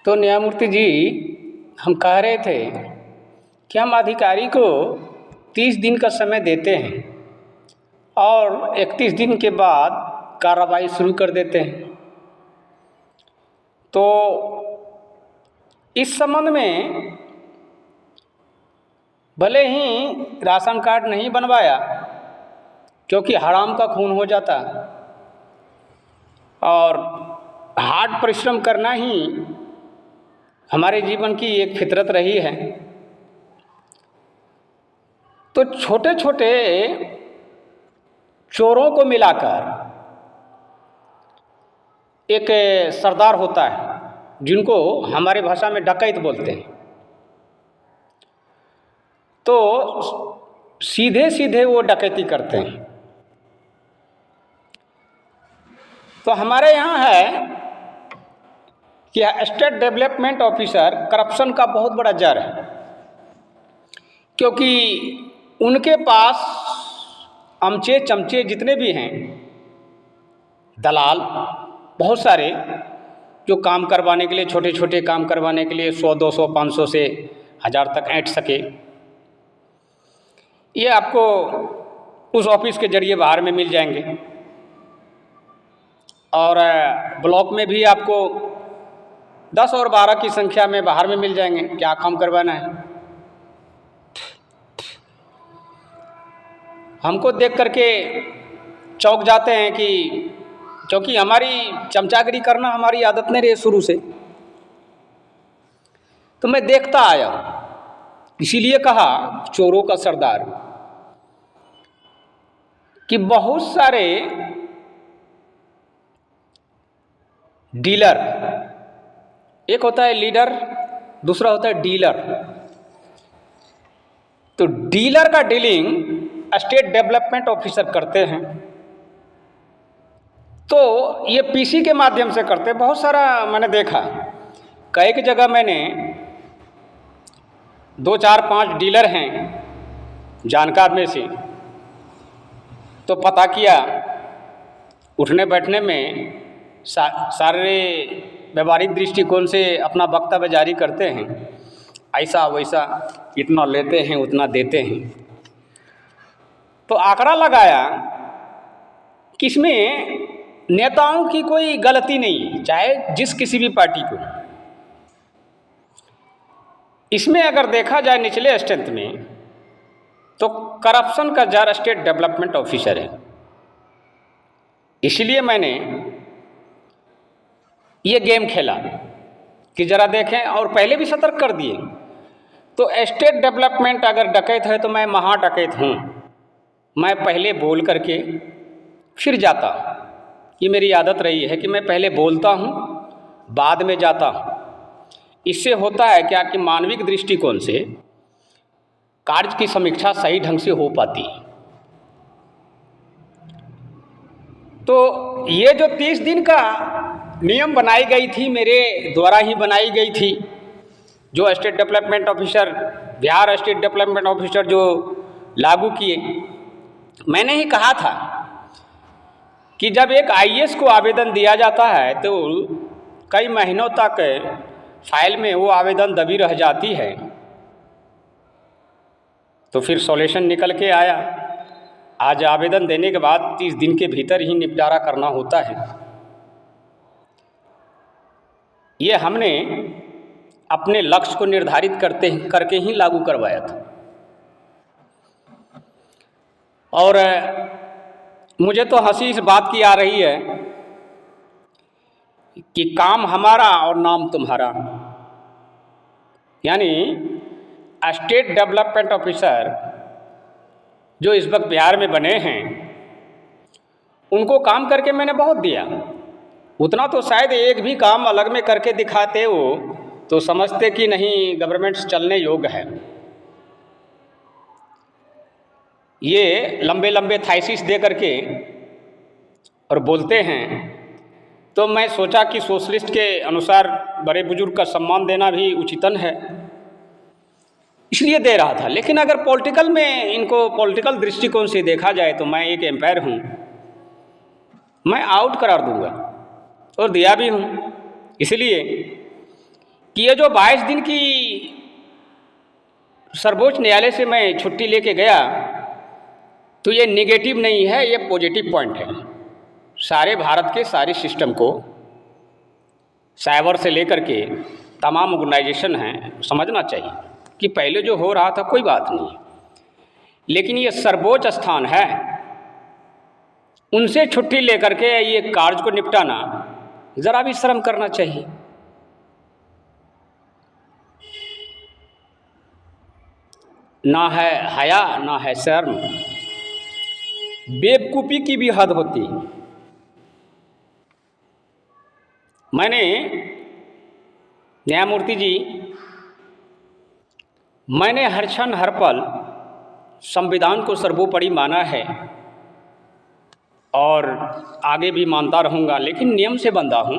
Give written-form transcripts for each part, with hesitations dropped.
तो न्यायमूर्ति जी, हम कह रहे थे कि हम अधिकारी को 30 दिन का समय देते हैं और 31 दिन के बाद कार्रवाई शुरू कर देते हैं। तो इस संबंध में भले ही राशन कार्ड नहीं बनवाया, क्योंकि हराम का खून हो जाता और हार्ड परिश्रम करना ही हमारे जीवन की एक फितरत रही है। तो छोटे छोटे चोरों को मिलाकर एक सरदार होता है, जिनको हमारे भाषा में डकैत बोलते हैं। तो सीधे सीधे वो डकैती करते हैं। तो हमारे यहाँ है कि स्टेट डेवलपमेंट ऑफिसर करप्शन का बहुत बड़ा जड़ है, क्योंकि उनके पास अमचे चमचे जितने भी हैं, दलाल बहुत सारे, जो काम करवाने के लिए, छोटे छोटे काम करवाने के लिए 100, 200, 500 से 1000 तक ऐंठ सके, ये आपको उस ऑफिस के जरिए बाहर में मिल जाएंगे। और ब्लॉक में भी आपको 10 और 12 की संख्या में बाहर में मिल जाएंगे, क्या काम करवाना है। हमको देख करके चौंक जाते हैं कि, क्योंकि हमारी चमचागिरी करना हमारी आदत नहीं रही शुरू से। तो मैं देखता आया, इसीलिए कहा चोरों का सरदार, कि बहुत सारे डीलर, एक होता है लीडर, दूसरा होता है डीलर। तो डीलर का डीलिंग स्टेट डेवलपमेंट ऑफिसर करते हैं। तो ये पीसी के माध्यम से करते हैं। बहुत सारा मैंने देखा, कई की जगह मैंने 2, 4, 5 डीलर हैं जानकार में से, तो पता किया, उठने बैठने में सारे व्यवहारिक दृष्टिकोण से अपना वक्तव्य जारी करते हैं, ऐसा वैसा, इतना लेते हैं उतना देते हैं। तो आंकड़ा लगाया कि इसमें नेताओं की कोई गलती नहीं, चाहे जिस किसी भी पार्टी को। इसमें अगर देखा जाए निचले स्ट्रेंथ में, तो करप्शन का जड़ स्टेट डेवलपमेंट ऑफिसर है। इसलिए मैंने ये गेम खेला कि जरा देखें, और पहले भी सतर्क कर दिए। तो स्टेट डेवलपमेंट अगर डकैत है तो मैं महा डकैत हूँ। मैं पहले बोल करके फिर जाता। ये मेरी आदत रही है कि मैं पहले बोलता हूँ, बाद में जाता हूँ। इससे होता है क्या कि मानविक दृष्टिकोण से कार्य की समीक्षा सही ढंग से हो पाती है। तो ये जो 30 दिन का नियम बनाई गई थी, मेरे द्वारा ही बनाई गई थी, जो state development officer, Bihar state development officer जो लागू किए, मैंने ही कहा था कि जब एक आईएएस को आवेदन दिया जाता है तो कई महीनों तक फाइल में वो आवेदन दबी रह जाती है। तो फिर सॉल्यूशन निकल के आया, आज आवेदन देने के बाद 30 दिन के भीतर ही निपटारा करना होता है। ये हमने अपने लक्ष्य को निर्धारित करके ही लागू करवाया था। और मुझे तो हंसी इस बात की आ रही है कि काम हमारा और नाम तुम्हारा। यानी स्टेट डेवलपमेंट ऑफिसर जो इस वक्त बिहार में बने हैं, उनको काम करके मैंने बहुत दिया। उतना तो शायद एक भी काम अलग में करके दिखाते हो तो समझते कि नहीं गवर्नमेंट चलने योग्य है। ये लंबे लंबे थाइसिस दे करके और बोलते हैं। तो मैं सोचा कि सोशलिस्ट के अनुसार बड़े बुजुर्ग का सम्मान देना भी उचितन है, इसलिए दे रहा था। लेकिन अगर पॉलिटिकल में इनको पॉलिटिकल दृष्टिकोण से देखा जाए तो मैं एक एम्पायर हूँ, मैं आउट करार दूंगा और दिया भी हूँ। इसलिए कि ये जो 22 दिन की सर्वोच्च न्यायालय से मैं छुट्टी लेके गया, तो ये नेगेटिव नहीं है, ये पॉजिटिव पॉइंट है। सारे भारत के सारे सिस्टम को, साइबर से लेकर के तमाम ऑर्गेनाइजेशन हैं, समझना चाहिए कि पहले जो हो रहा था कोई बात नहीं है, लेकिन ये सर्वोच्च स्थान है, उनसे छुट्टी लेकर के ये कार्य को निपटाना ज़रा भी शर्म करना चाहिए। ना है हया, ना है शर्म, बेवकूफ़ी की भी हद होती। मैंने न्यायमूर्ति जी, मैंने हर क्षण हर पल संविधान को सर्वोपरि माना है और आगे भी मानता रहूँगा, लेकिन नियम से बंधा हूँ,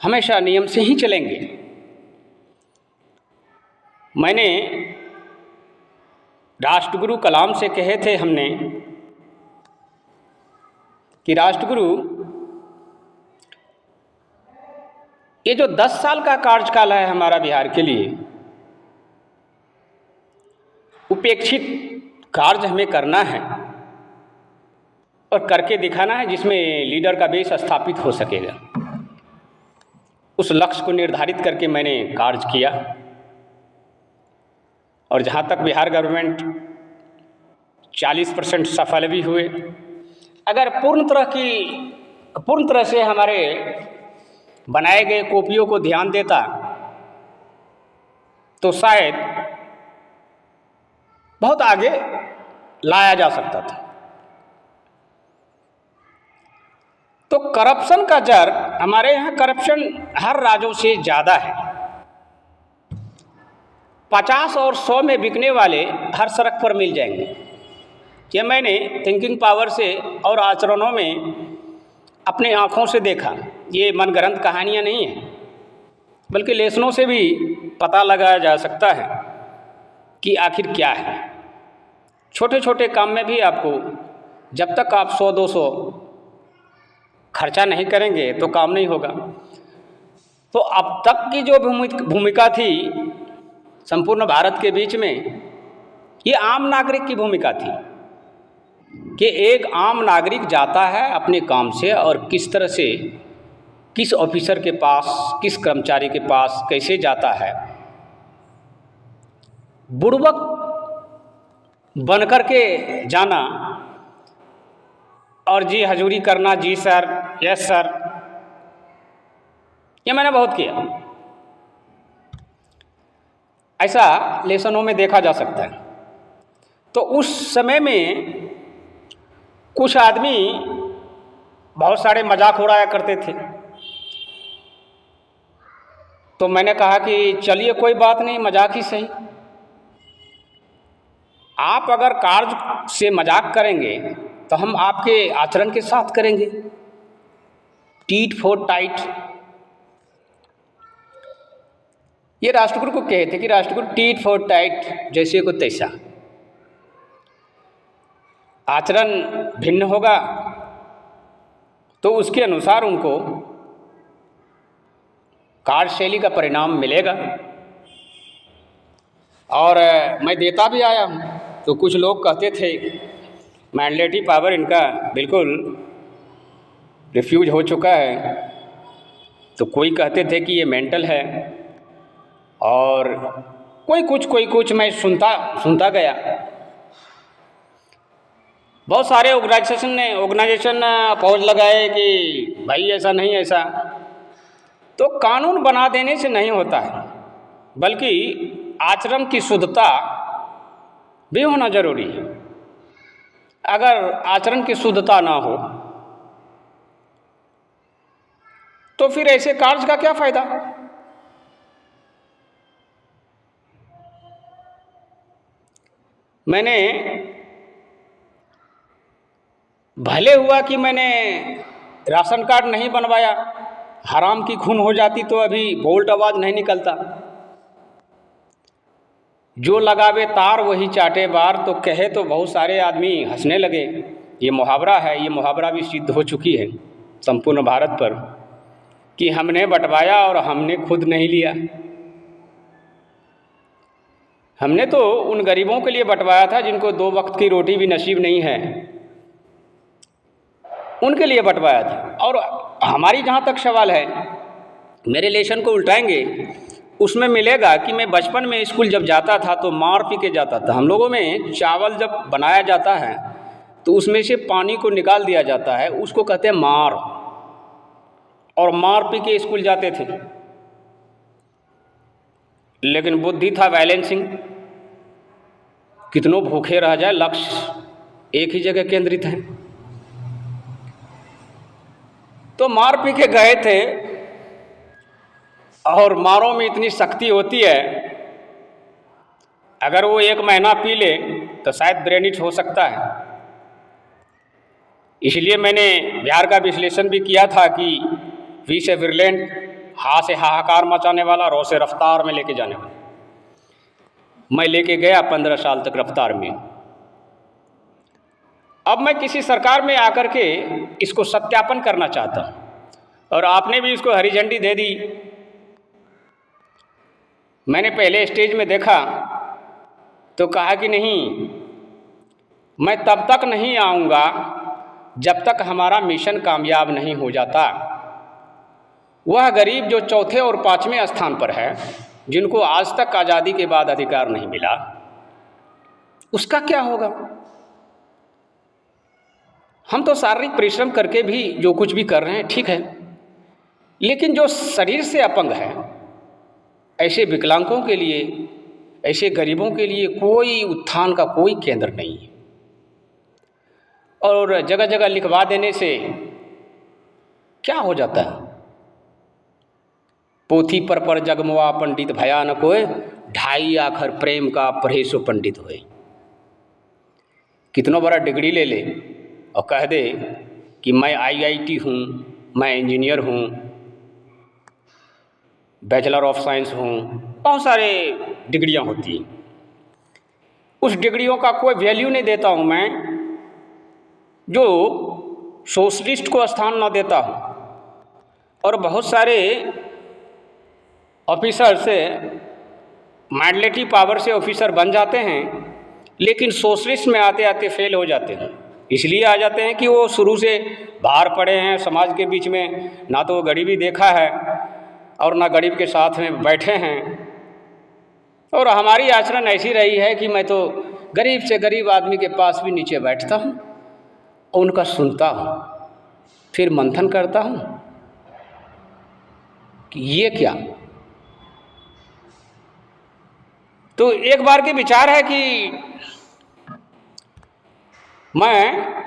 हमेशा नियम से ही चलेंगे। मैंने राष्ट्रगुरु कलाम से कहे थे हमने कि राष्ट्रगुरु, ये जो 10 साल का कार्यकाल है हमारा बिहार के लिए, उपेक्षित कार्य हमें करना है और करके दिखाना है, जिसमें लीडर का बेस स्थापित हो सकेगा। उस लक्ष्य को निर्धारित करके मैंने कार्य किया और जहाँ तक बिहार गवर्नमेंट 40% सफल भी हुए। अगर पूर्ण तरह से हमारे बनाए गए कॉपियों को ध्यान देता तो शायद बहुत आगे लाया जा सकता था। तो करप्शन का जर, हमारे यहाँ करप्शन हर राज्यों से ज़्यादा है। 50 और 100 में बिकने वाले हर सड़क पर मिल जाएंगे। ये मैंने थिंकिंग पावर से और आचरणों में अपने आँखों से देखा। ये मनगढ़ंत कहानियाँ नहीं हैं, बल्कि लेसनों से भी पता लगाया जा सकता है कि आखिर क्या है। छोटे छोटे काम में भी आपको, जब तक आप 100-200 खर्चा नहीं करेंगे तो काम नहीं होगा। तो अब तक की जो भूमिका थी संपूर्ण भारत के बीच में, ये आम नागरिक की भूमिका थी कि एक आम नागरिक जाता है अपने काम से और किस तरह से, किस ऑफिसर के पास, किस कर्मचारी के पास कैसे जाता है, बुड़बक बनकर के जाना और जी हजूरी करना, जी सर, यस सर, ये मैंने बहुत किया। ऐसा लेसनों में देखा जा सकता है। तो उस समय में कुछ आदमी बहुत सारे मजाक उड़ाया करते थे। तो मैंने कहा कि चलिए कोई बात नहीं, मजाक ही सही। आप अगर कार्य से मजाक करेंगे तो हम आपके आचरण के साथ करेंगे, टीट फॉर टाइट। ये राष्ट्रगुरु को कहे थे कि राष्ट्रगुरु टीट फॉर टाइट, जैसे को तैसा। आचरण भिन्न होगा तो उसके अनुसार उनको कार्यशैली का परिणाम मिलेगा। और मैं देता भी आया हूँ। तो कुछ लोग कहते थे मैंडेटरी पावर इनका बिल्कुल रिफ्यूज हो चुका है, तो कोई कहते थे कि ये मेंटल है, और कोई कुछ मैं सुनता गया। बहुत सारे ऑर्गेनाइजेशन अपोज लगाए कि भाई ऐसा नहीं, ऐसा। तो कानून बना देने से नहीं होता है, बल्कि आचरण की शुद्धता भी होना जरूरी है। अगर आचरण की शुद्धता ना हो तो फिर ऐसे कार्य का क्या फायदा। मैंने, भले हुआ कि मैंने राशन कार्ड नहीं बनवाया, हराम की खून हो जाती तो अभी बोल्ट आवाज नहीं निकलता। जो लगावे तार वही चाटे बार, तो कहे तो बहुत सारे आदमी हंसने लगे। ये मुहावरा है, ये मुहावरा भी सिद्ध हो चुकी है संपूर्ण भारत पर कि हमने बंटवाया और हमने खुद नहीं लिया। हमने तो उन गरीबों के लिए बंटवाया था जिनको 2 वक्त की रोटी भी नसीब नहीं है, उनके लिए बंटवाया था। और हमारी जहाँ तक सवाल है, मेरे लेशन को उल्टाएंगे, उसमें मिलेगा कि मैं बचपन में स्कूल जब जाता था तो मार पी के जाता था। हम लोगों में चावल जब बनाया जाता है तो उसमें से पानी को निकाल दिया जाता है, उसको कहते हैं मार, और मार पी के स्कूल जाते थे। लेकिन बुद्धि था बैलेंसिंग, कितनों भूखे रह जाए लक्ष्य एक ही जगह केंद्रित है। तो मार पी के गए थे, और मारों में इतनी शक्ति होती है, अगर वो 1 महीना पी ले तो शायद ब्रेन हिट हो सकता है। इसलिए मैंने बिहार का विश्लेषण भी किया था कि वी से विरलेंट, हा से हाहाकार मचाने वाला, रो से रफ्तार में लेके जाने वाला। मैं लेके गया 15 साल तक रफ्तार में। अब मैं किसी सरकार में आकर के इसको सत्यापन करना चाहता हूँ, और आपने भी इसको हरी झंडी दे दी। मैंने पहले स्टेज में देखा तो कहा कि नहीं, मैं तब तक नहीं आऊँगा जब तक हमारा मिशन कामयाब नहीं हो जाता। वह गरीब जो 4थे और 5वें स्थान पर है, जिनको आज तक आज़ादी के बाद अधिकार नहीं मिला, उसका क्या होगा? हम तो शारीरिक परिश्रम करके भी जो कुछ भी कर रहे हैं ठीक है, लेकिन जो शरीर से अपंग है, ऐसे विकलांगों के लिए, ऐसे गरीबों के लिए कोई उत्थान का कोई केंद्र नहीं है। और जगह जगह लिखवा देने से क्या हो जाता है? पोथी पर जगमवा पंडित भया न कोय, 2.5 आखर प्रेम का पढ़े सो पंडित होए। कितना बड़ा डिग्री ले ले और कह दे कि मैं IIT हूँ, मैं इंजीनियर हूँ, बैचलर ऑफ साइंस हूँ, बहुत सारे डिग्रियाँ होती हैं। उस डिग्रियों का कोई वैल्यू नहीं देता हूँ मैं, जो सोशलिस्ट को स्थान ना देता हूँ। और बहुत सारे ऑफिसर से माइनॉरिटी पावर से ऑफिसर बन जाते हैं, लेकिन सोशलिस्ट में आते आते फेल हो जाते हैं। इसलिए आ जाते हैं कि वो शुरू से बाहर पड़े हैं समाज के बीच में, ना तो वो गरीबी देखा है और ना गरीब के साथ में बैठे हैं। और हमारी आचरण ऐसी रही है कि मैं तो गरीब से गरीब आदमी के पास भी नीचे बैठता हूँ और उनका सुनता हूँ, फिर मंथन करता हूँ कि ये क्या। तो एक बार के विचार है कि मैं